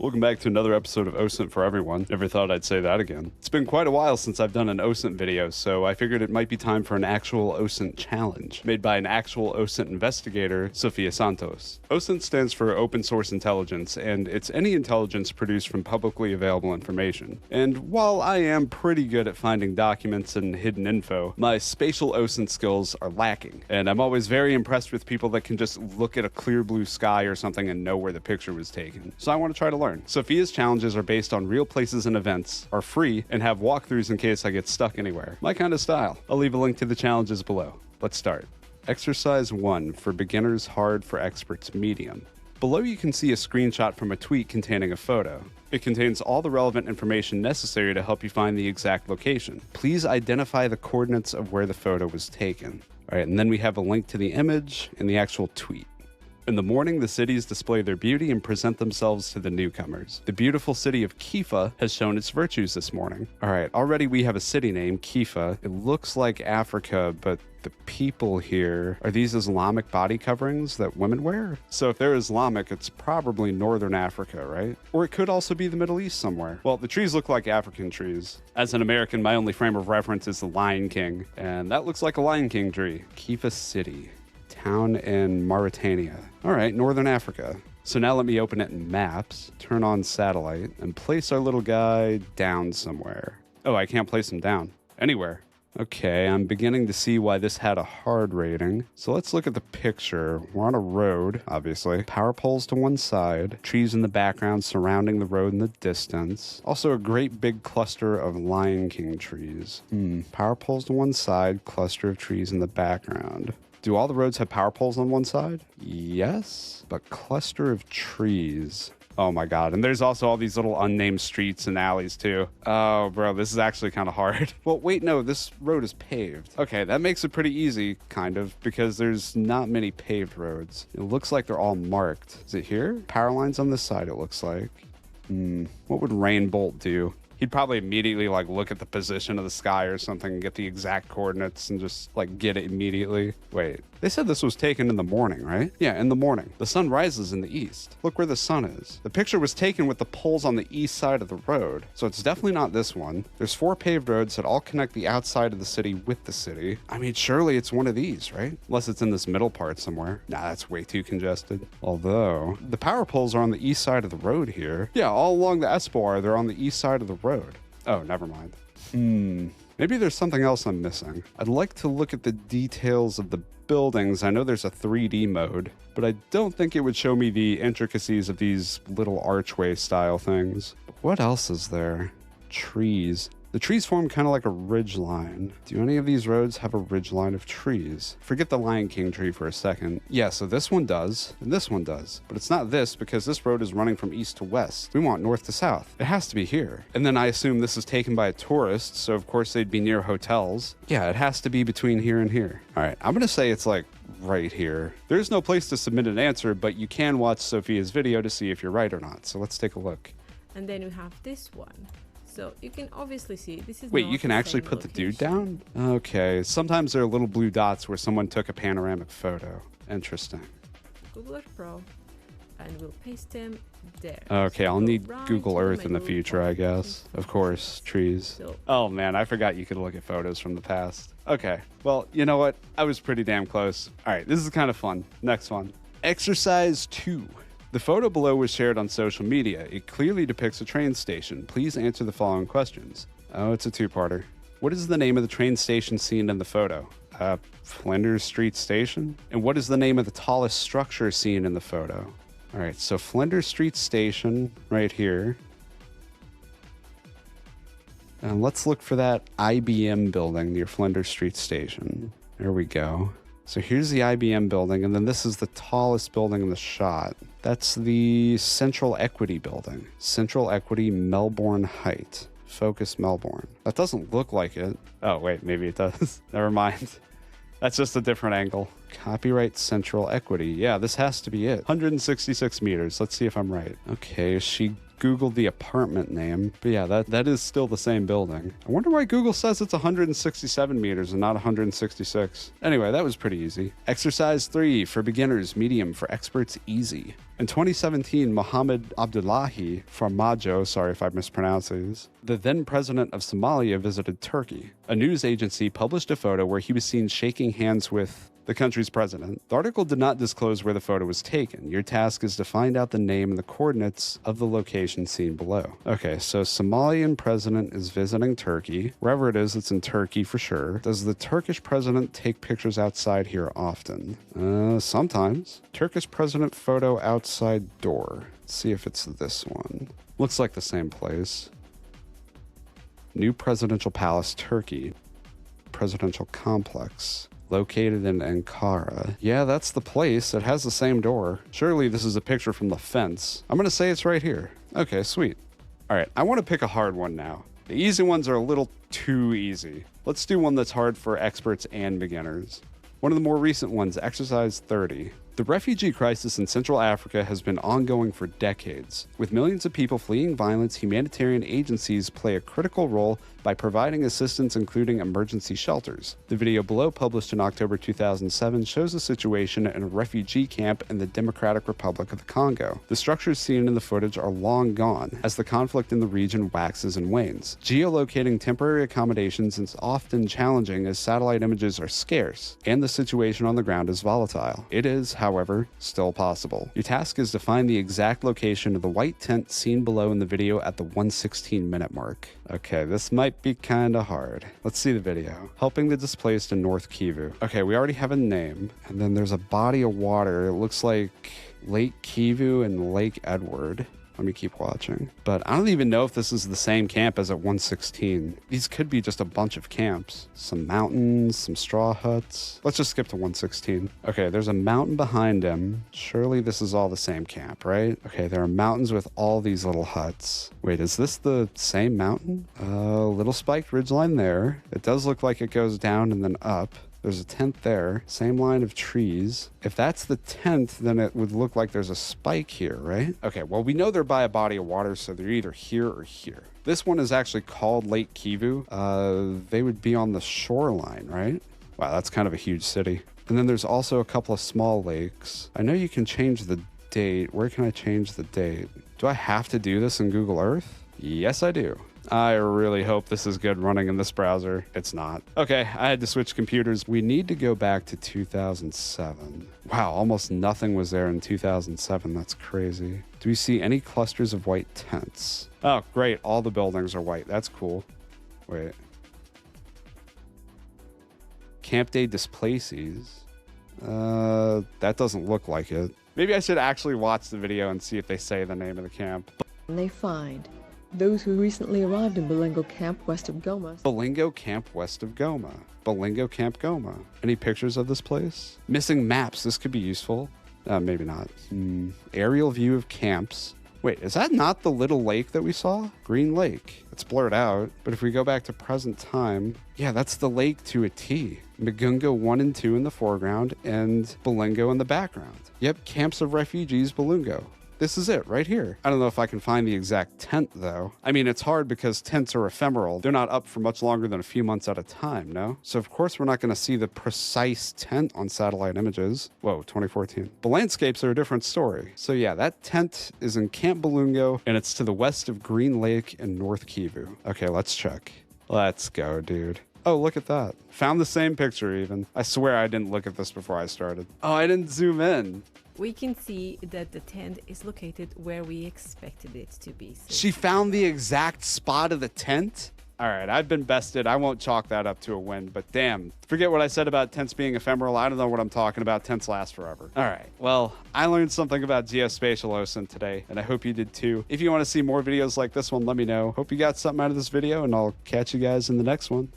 Welcome back to another episode of OSINT for everyone. Never thought I'd say that again. It's been quite a while since I've done an OSINT video, so I figured it might be time for an actual OSINT challenge, made by an actual OSINT investigator, Sofia Santos. OSINT stands for Open Source Intelligence, and it's any intelligence produced from publicly available information. And while I am pretty good at finding documents and hidden info, my spatial OSINT skills are lacking, and I'm always very impressed with people that can just look at a clear blue sky or something and know where the picture was taken. So I want to try to learn. Sophia's challenges are based on real places and events, are free, and have walkthroughs in case I get stuck anywhere. My kind of style. I'll leave a link to the challenges below. Let's start. Exercise 1 for beginners, hard, for experts, medium. Below you can see a screenshot from a tweet containing a photo. It contains all the relevant information necessary to help you find the exact location. Please identify the coordinates of where the photo was taken. All right, and then we have a link to the image and the actual tweet. In the morning, the cities display their beauty and present themselves to the newcomers. The beautiful city of Kifa has shown its virtues this morning. All right, already we have a city name, Kifa. It looks like Africa, but the people here, are these Islamic body coverings that women wear? So if they're Islamic, it's probably Northern Africa, right? Or it could also be the Middle East somewhere. Well, the trees look like African trees. As an American, my only frame of reference is the Lion King, and that looks like a Lion King tree. Kifa City. Town in Mauritania. All right, Northern Africa. So now let me open it in Maps, turn on Satellite, and place our little guy down somewhere. Oh, I can't place him down. Anywhere. Okay, I'm beginning to see why this had a hard rating. So let's look at the picture. We're on a road, obviously. Power poles to one side, trees in the background surrounding the road in the distance. Also a great big cluster of Lion King trees. Power poles to one side, cluster of trees in the background. Do all the roads have power poles on one side? Yes, but cluster of trees. Oh my god, and there's also all these little unnamed streets and alleys too. Oh bro, this is actually kind of hard. Well, wait, no, this road is paved. Okay, that makes it pretty easy, kind of, because there's not many paved roads. It looks like they're all marked. Is it here? Power lines on this side, it looks like. What would Rain Bolt do? He'd probably immediately like look at the position of the sky or something and get the exact coordinates and just like get it immediately. Wait, they said this was taken in the morning, right? Yeah, in the morning. The sun rises in the east. Look where the sun is. The picture was taken with the poles on the east side of the road, so it's definitely not this one. There's 4 paved roads that all connect the outside of the city with the city. I mean, surely it's one of these, right? Unless it's in this middle part somewhere. Nah, that's way too congested. Although, the power poles are on the east side of the road here. Yeah, all along the Espoir, they're on the east side of the road. Oh, never mind. Maybe there's something else I'm missing. I'd like to look at the details of the buildings. I know there's a 3D mode, but I don't think it would show me the intricacies of these little archway style things. What else is there? Trees. The trees form kind of like a ridge line. Do any of these roads have a ridge line of trees? Forget the Lion King tree for a second. Yeah, so this one does, and this one does. But it's not this because this road is running from east to west. We want north to south. It has to be here. And then I assume this is taken by a tourist, so of course they'd be near hotels. Yeah, it has to be between here and here. All right, I'm gonna say it's like right here. There's no place to submit an answer, but you can watch Sophia's video to see if you're right or not. So let's take a look. And then we have this one. So you can obviously see this is. Wait, you can actually put the dude down? Okay, sometimes there are little blue dots where someone took a panoramic photo. Interesting. Google Earth Pro, and we'll paste them there. Okay, I'll need right Google to the Earth in the menu future, I guess. Of course, trees. So, Oh man, I forgot you could look at photos from the past. Okay, well, you know what? I was pretty damn close. All right, this is kind of fun. Next one. Exercise 2. The photo below was shared on social media. It clearly depicts a train station. Please answer the following questions. Oh, it's a two-parter. What is the name of the train station seen in the photo? Flinders Street Station? And what is the name of the tallest structure seen in the photo? All right, so Flinders Street Station right here. And let's look for that IBM building near Flinders Street Station. There we go. So here's the IBM building, and then this is the tallest building in the shot. That's the Central Equity building. Central Equity, Melbourne Height. Focus Melbourne. That doesn't look like it. Oh, wait, maybe it does. Never mind. That's just a different angle. Copyright Central Equity. Yeah, this has to be it. 166 meters. Let's see if I'm right. Okay, is she Googled the apartment name. But yeah, that is still the same building. I wonder why Google says it's 167 meters and not 166. Anyway, that was pretty easy. Exercise 3 for beginners, medium, for experts, easy. In 2017, Mohammed Abdullahi Farmajo, sorry if I mispronounce these, the then president of Somalia, visited Turkey. A news agency published a photo where he was seen shaking hands with the country's president. The article did not disclose where the photo was taken. Your task is to find out the name and the coordinates of the location seen below. Okay, so Somalian president is visiting Turkey. Wherever it is, it's in Turkey for sure. Does the Turkish president take pictures outside here often? Sometimes. Turkish president photo outside door. Let's see if it's this one. Looks like the same place. New presidential palace, Turkey. Presidential complex. Located in Ankara. Yeah, that's the place. It has the same door. Surely this is a picture from the fence. I'm gonna say it's right here. Okay, sweet. All right, I want to pick a hard one now. The easy ones are a little too easy. Let's do one that's hard for experts and beginners. One of the more recent ones, exercise 30. The refugee crisis in Central Africa has been ongoing for decades. With millions of people fleeing violence, humanitarian agencies play a critical role by providing assistance, including emergency shelters. The video below, published in October 2007, shows a situation in a refugee camp in the Democratic Republic of the Congo. The structures seen in the footage are long gone, as the conflict in the region waxes and wanes. Geolocating temporary accommodations is often challenging as satellite images are scarce, and the situation on the ground is volatile. It is, however, still possible. Your task is to find the exact location of the white tent seen below in the video at the 1:16-minute mark. Okay, this might be kinda hard. Let's see the video. Helping the displaced in North Kivu. Okay, we already have a name, and then there's a body of water. It looks like Lake Kivu and Lake Edward. Let me keep watching. But I don't even know if this is the same camp as at 116. These could be just a bunch of camps. Some mountains, some straw huts. Let's just skip to 116. Okay, there's a mountain behind him. Surely this is all the same camp, right? Okay, there are mountains with all these little huts. Wait, is this the same mountain? Little spiked ridgeline there. It does look like it goes down and then up. There's a tent there, same line of trees. If that's the tent, then it would look like there's a spike here, right? Okay, well, we know they're by a body of water, so they're either here or here. This one is actually called Lake Kivu. They would be on the shoreline, right? Wow, that's kind of a huge city. And then there's also a couple of small lakes. I know you can change the date. Where can I change the date? Do I have to do this in Google Earth? Yes, I do. I really hope this is good running in this browser. It's not. Okay, I had to switch computers. We need to go back to 2007. Wow, almost nothing was there in 2007. That's crazy. Do we see any clusters of white tents? Oh, great. All the buildings are white. That's cool. Wait. Camp Day displacees. That doesn't look like it. Maybe I should actually watch the video and see if they say the name of the camp. And they find those who recently arrived in Balingo Camp west of Goma. Balingo Camp west of Goma. Balingo Camp Goma. Any pictures of this place? Missing maps. This could be useful. Maybe not. Aerial view of camps. Wait, is that not the little lake that we saw? Green Lake. It's blurred out, but if we go back to present time, yeah, that's the lake to a T. Magunga 1 and 2 in the foreground and Balingo in the background. Yep, camps of refugees, Balingo. This is it right here. I don't know if I can find the exact tent though. I mean, it's hard because tents are ephemeral. They're not up for much longer than a few months at a time, no? So of course we're not gonna see the precise tent on satellite images. Whoa, 2014. The landscapes are a different story. So yeah, that tent is in Camp Balingo and it's to the west of Green Lake and North Kivu. Okay, let's check. Let's go, dude. Oh, look at that. Found the same picture even. I swear I didn't look at this before I started. Oh, I didn't zoom in. We can see that the tent is located where we expected it to be. So she found the exact spot of the tent? All right, I've been bested. I won't chalk that up to a win, but damn. Forget what I said about tents being ephemeral. I don't know what I'm talking about. Tents last forever. All right, well, I learned something about geospatial OSINT today, and I hope you did too. If you want to see more videos like this one, let me know. Hope you got something out of this video, and I'll catch you guys in the next one.